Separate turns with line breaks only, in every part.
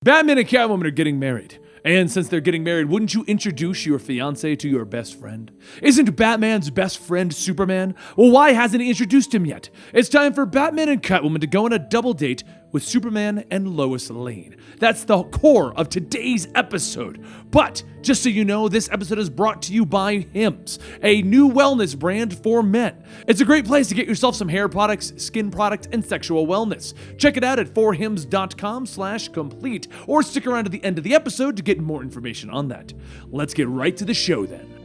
Batman and Catwoman are getting married. And since they're getting married, wouldn't you introduce your fiancé to your best friend? Isn't Batman's best friend Superman? Well, why hasn't he introduced him yet? It's time for Batman and Catwoman to go on a double date with Superman and Lois Lane. That's the core of today's episode. But just so you know, this episode is brought to you by Hims, a new wellness brand for men. It's a great place to get yourself some hair products, skin products, and sexual wellness. Check it out at forhims.com/complete, or stick around to the end of the episode to get more information on that. Let's get right to the show then.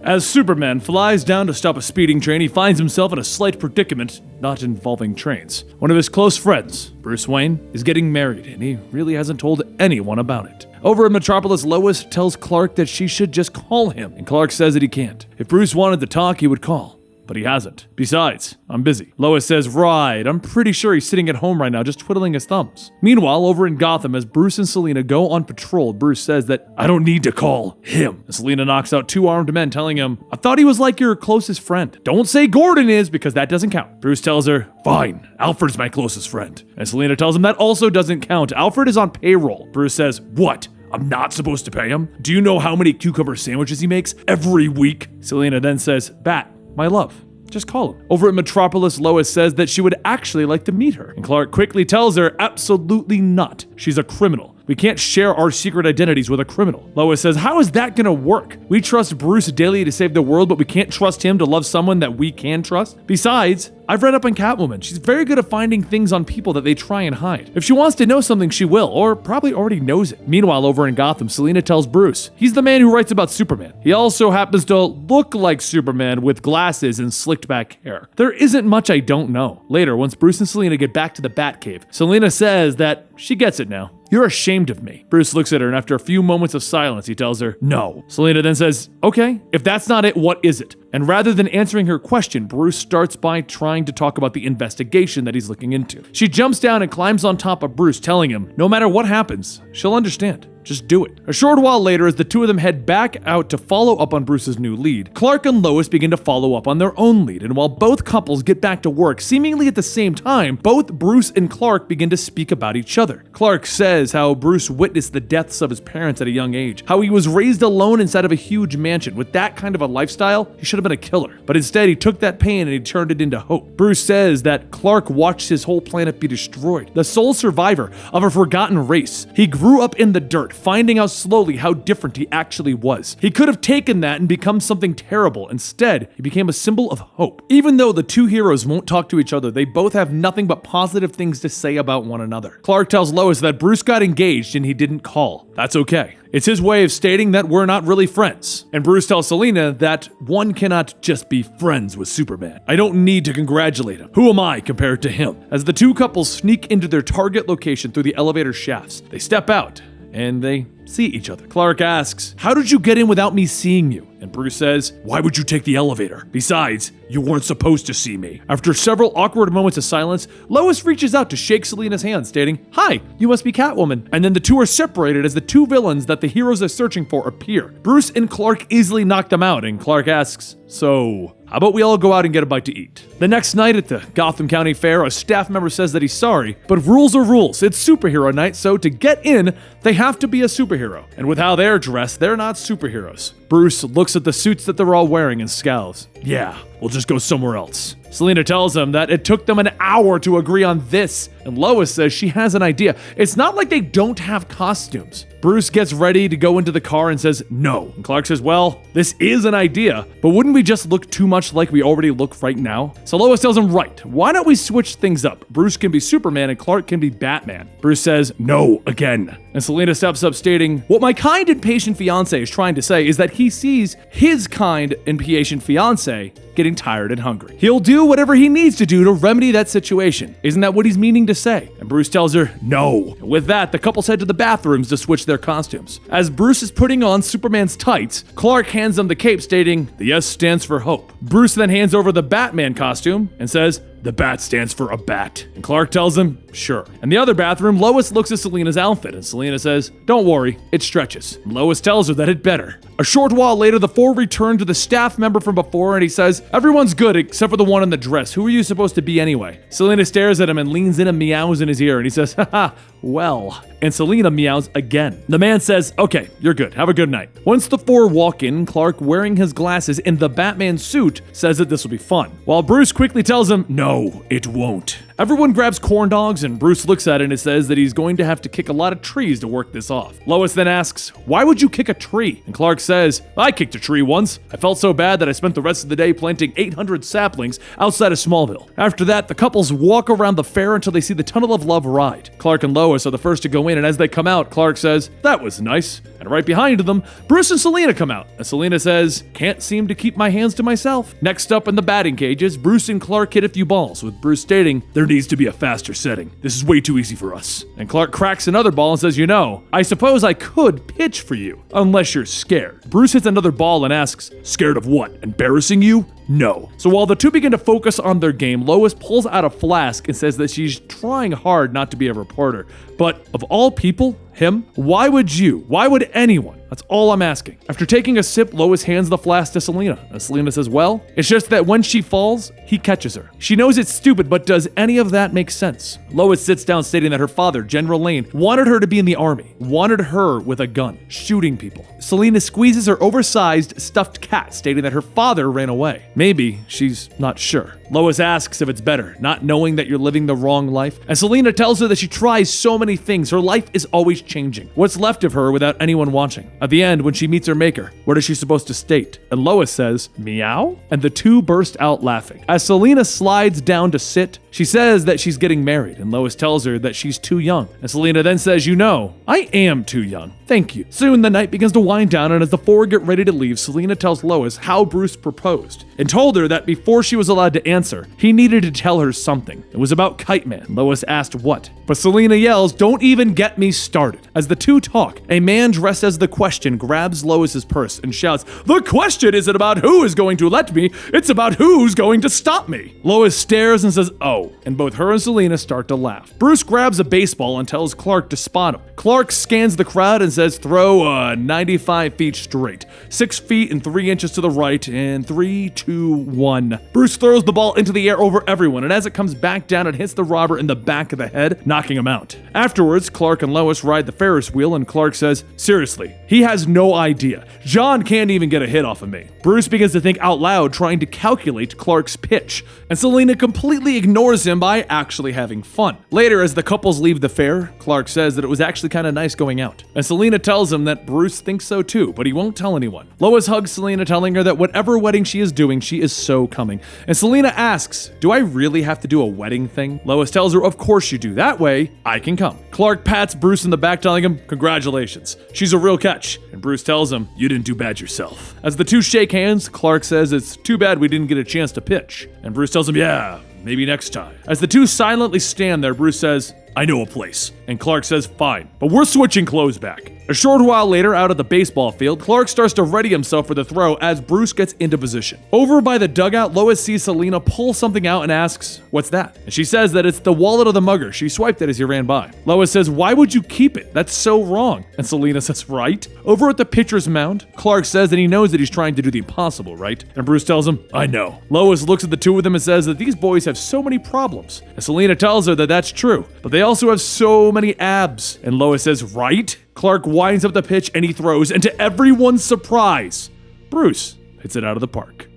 As Superman flies down to stop a speeding train, he finds himself in a slight predicament not involving trains. One of his close friends, Bruce Wayne, is getting married, and he really hasn't told anyone about it. Over in Metropolis, Lois tells Clark that she should just call him, and Clark says that he can't. If Bruce wanted to talk, he would call. But he hasn't. Besides, I'm busy. Lois says, right, I'm pretty sure he's sitting at home right now just twiddling his thumbs. Meanwhile, over in Gotham, as Bruce and Selina go on patrol, Bruce says that, I don't need to call him. And Selina knocks out two armed men telling him, I thought he was like your closest friend. Don't say Gordon is, because that doesn't count. Bruce tells her, fine, Alfred's my closest friend. And Selina tells him that also doesn't count. Alfred is on payroll. Bruce says, what? I'm not supposed to pay him? Do you know how many cucumber sandwiches he makes every week? Selina then says, Bat, my love, just call him. Over at Metropolis, Lois says that she would actually like to meet her. And Clark quickly tells her, absolutely not. She's a criminal. We can't share our secret identities with a criminal. Lois says, how is that gonna work? We trust Bruce daily to save the world, but we can't trust him to love someone that we can trust? Besides, I've read up on Catwoman. She's very good at finding things on people that they try and hide. If she wants to know something, she will, or probably already knows it. Meanwhile, over in Gotham, Selina tells Bruce, he's the man who writes about Superman. He also happens to look like Superman with glasses and slicked back hair. There isn't much I don't know. Later, once Bruce and Selina get back to the Batcave, Selina says that she gets it now. You're ashamed of me. Bruce looks at her, and after a few moments of silence, he tells her, no. Selina then says, okay, if that's not it, what is it? And rather than answering her question, Bruce starts by trying to talk about the investigation that he's looking into. She jumps down and climbs on top of Bruce, telling him, no matter what happens, she'll understand. Just do it. A short while later, as the two of them head back out to follow up on Bruce's new lead, Clark and Lois begin to follow up on their own lead, and while both couples get back to work seemingly at the same time, both Bruce and Clark begin to speak about each other. Clark says how Bruce witnessed the deaths of his parents at a young age, how he was raised alone inside of a huge mansion. With that kind of a lifestyle, he should have been a killer, but instead he took that pain and he turned it into hope. Bruce says that Clark watched his whole planet be destroyed, the sole survivor of a forgotten race. He grew up in the dirt, finding out slowly how different he actually was. He could have taken that and become something terrible. Instead, he became a symbol of hope. Even though the two heroes won't talk to each other, they both have nothing but positive things to say about one another. Clark tells Lois that Bruce got engaged and he didn't call. That's okay. It's his way of stating that we're not really friends. And Bruce tells Selina that one cannot just be friends with Superman. I don't need to congratulate him. Who am I compared to him? As the two couples sneak into their target location through the elevator shafts, they step out and they see each other. Clark asks, how did you get in without me seeing you? And Bruce says, why would you take the elevator? Besides, you weren't supposed to see me. After several awkward moments of silence, Lois reaches out to shake Selina's hand, stating, hi, you must be Catwoman. And then the two are separated as the two villains that the heroes are searching for appear. Bruce and Clark easily knock them out, and Clark asks, so how about we all go out and get a bite to eat? The next night at the Gotham County Fair, a staff member says that he's sorry, but rules are rules. It's superhero night, so to get in, they have to be a superhero. And with how they're dressed, they're not superheroes. Bruce looks at the suits that they're all wearing and scowls. Yeah, we'll just go somewhere else. Selina tells him that it took them an hour to agree on this, and Lois says she has an idea. It's not like they don't have costumes. Bruce gets ready to go into the car and says no. And Clark says, well, this is an idea, but wouldn't we just look too much like we already look right now? So Lois tells him, right, why don't we switch things up? Bruce can be Superman and Clark can be Batman. Bruce says, no, again. And Selina steps up stating, what my kind and patient fiancé is trying to say is that he sees his kind and patient fiancé getting tired and hungry. He'll do whatever he needs to do to remedy that situation. Isn't that what he's meaning to say? And Bruce tells her, no. And with that, the couples head to the bathrooms to switch their costumes. As Bruce is putting on Superman's tights, Clark hands him the cape stating, the S stands for hope. Bruce then hands over the Batman costume and says, the bat stands for a bat. And Clark tells him, sure. In the other bathroom, Lois looks at Selina's outfit, and Selina says, don't worry, it stretches. And Lois tells her that it better. A short while later, the four return to the staff member from before, and he says, everyone's good except for the one in the dress. Who are you supposed to be anyway? Selina stares at him and leans in and meows in his ear, and he says, haha, well. And Selena meows again. The man says, okay, you're good. Have a good night. Once the four walk in, Clark, wearing his glasses in the Batman suit, says that this will be fun, while Bruce quickly tells him, no, it won't. Everyone grabs corn dogs, and Bruce looks at it and it says that he's going to have to kick a lot of trees to work this off. Lois then asks, why would you kick a tree? And Clark says, I kicked a tree once. I felt so bad that I spent the rest of the day planting 800 saplings outside of Smallville. After that, the couples walk around the fair until they see the Tunnel of Love ride. Clark and Lois are the first to go in, and as they come out, Clark says, that was nice. And right behind them, Bruce and Selena come out, and Selena says, can't seem to keep my hands to myself. Next up in the batting cages, Bruce and Clark hit a few balls, with Bruce stating, there needs to be a faster setting. This is way too easy for us. And Clark cracks another ball and says, you know, I suppose I could pitch for you, unless you're scared. Bruce hits another ball and asks, scared of what? Embarrassing you? No. So while the two begin to focus on their game, Lois pulls out a flask and says that she's trying hard not to be a reporter. But of all people, him? Why would anyone? That's all I'm asking. After taking a sip, Lois hands the flask to Selena. And Selena says, well, it's just that when she falls, he catches her. She knows it's stupid, but does any of that make sense? Lois sits down stating that her father, General Lane, wanted her to be in the army, wanted her with a gun, shooting people. Selena squeezes her oversized stuffed cat, stating that her father ran away. Maybe she's not sure. Lois asks if it's better, not knowing that you're living the wrong life. And Selena tells her that she tries so many things. Her life is always changing. What's left of her without anyone watching? At the end, when she meets her maker, what is she supposed to state? And Lois says, meow? And the two burst out laughing. As Selena slides down to sit, she says that she's getting married, and Lois tells her that she's too young. And Selena then says, you know, I am too young. Thank you. Soon the night begins to wind down, and as the four get ready to leave, Selena tells Lois how Bruce proposed, and told her that before she was allowed to answer, he needed to tell her something. It was about Kite Man. Lois asked what, but Selena yells, don't even get me started. As the two talk, a man dressed as the Question grabs Lois's purse and shouts, the question isn't about who is going to let me, it's about who's going to stop me. Lois stares and says, oh, and both her and Selena start to laugh. Bruce grabs a baseball and tells Clark to spot him. Clark scans the crowd and says, throw 95 feet straight, 6 feet and 3 inches to the right, and 3, 2, 1. Bruce throws the ball into the air over everyone, and as it comes back down, it hits the robber in the back of the head, knocking him out. Afterwards, Clark and Lois ride the Ferris wheel, and Clark says, seriously, he has no idea. John can't even get a hit off of me. Bruce begins to think out loud, trying to calculate Clark's pitch, and Selena completely ignores him by actually having fun. Later, as the couples leave the fair, Clark says that it was actually kind of nice going out, and Selena tells him that Bruce thinks so too, but he won't tell anyone. Lois hugs Selena, telling her that whatever wedding she is doing, she is so coming, and Selena asks, do I really have to do a wedding thing? Lois tells her, of course you do. That way, I can come. Clark pats Bruce in the back, telling him, congratulations, she's a real catch, and Bruce tells him, you didn't do bad yourself. As the two shake hands, Clark says it's too bad we didn't get a chance to pitch, and Bruce tells him, yeah, maybe next time. As the two silently stand there, Bruce says, I know a place. And Clark says, fine, but we're switching clothes back. A short while later, out at the baseball field, Clark starts to ready himself for the throw as Bruce gets into position. Over by the dugout, Lois sees Selena pull something out and asks, what's that? And she says that it's the wallet of the mugger. She swiped it as he ran by. Lois says, why would you keep it? That's so wrong. And Selena says, right? Over at the pitcher's mound, Clark says that he knows that he's trying to do the impossible, right? And Bruce tells him, I know. Lois looks at the two of them and says that these boys have so many problems. And Selena tells her that that's true, but they also have so many abs. And Lois says, right? Clark winds up the pitch and he throws, and to everyone's surprise, Bruce hits it out of the park.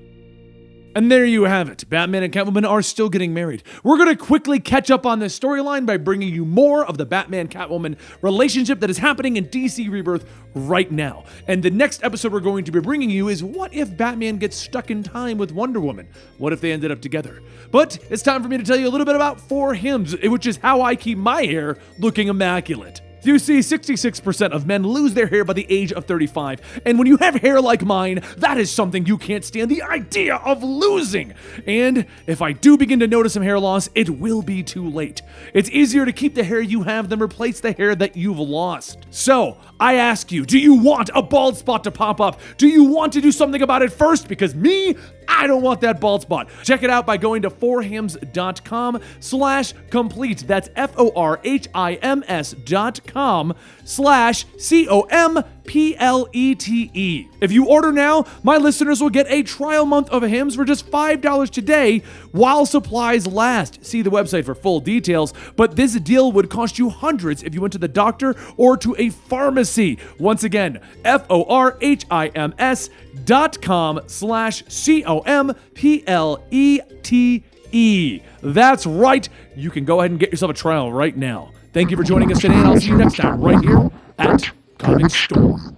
And there you have it. Batman and Catwoman are still getting married. We're going to quickly catch up on this storyline by bringing you more of the Batman-Catwoman relationship that is happening in DC Rebirth right now. And the next episode we're going to be bringing you is what if Batman gets stuck in time with Wonder Woman? What if they ended up together? But it's time for me to tell you a little bit about 4 Hims, which is how I keep my hair looking immaculate. You see, 66% of men lose their hair by the age of 35, and when you have hair like mine, that is something you can't stand the idea of losing. And if I do begin to notice some hair loss, it will be too late. It's easier to keep the hair you have than replace the hair that you've lost. So, I ask you, do you want a bald spot to pop up? Do you want to do something about it first? Because me, I don't want that bald spot. Check it out by going to 4hims.com/complete. That's FORHIMS.com hims.com/COMPLETE. If you order now, my listeners will get a trial month of Hims for just $5 today while supplies last. See the website for full details, but this deal would cost you hundreds if you went to the doctor or to a pharmacy. Once again, FORHIMS.com/COMPLETE. That's right. You can go ahead and get yourself a trial right now. Thank you for joining us today, and I'll see you next time right here at Comicstorian.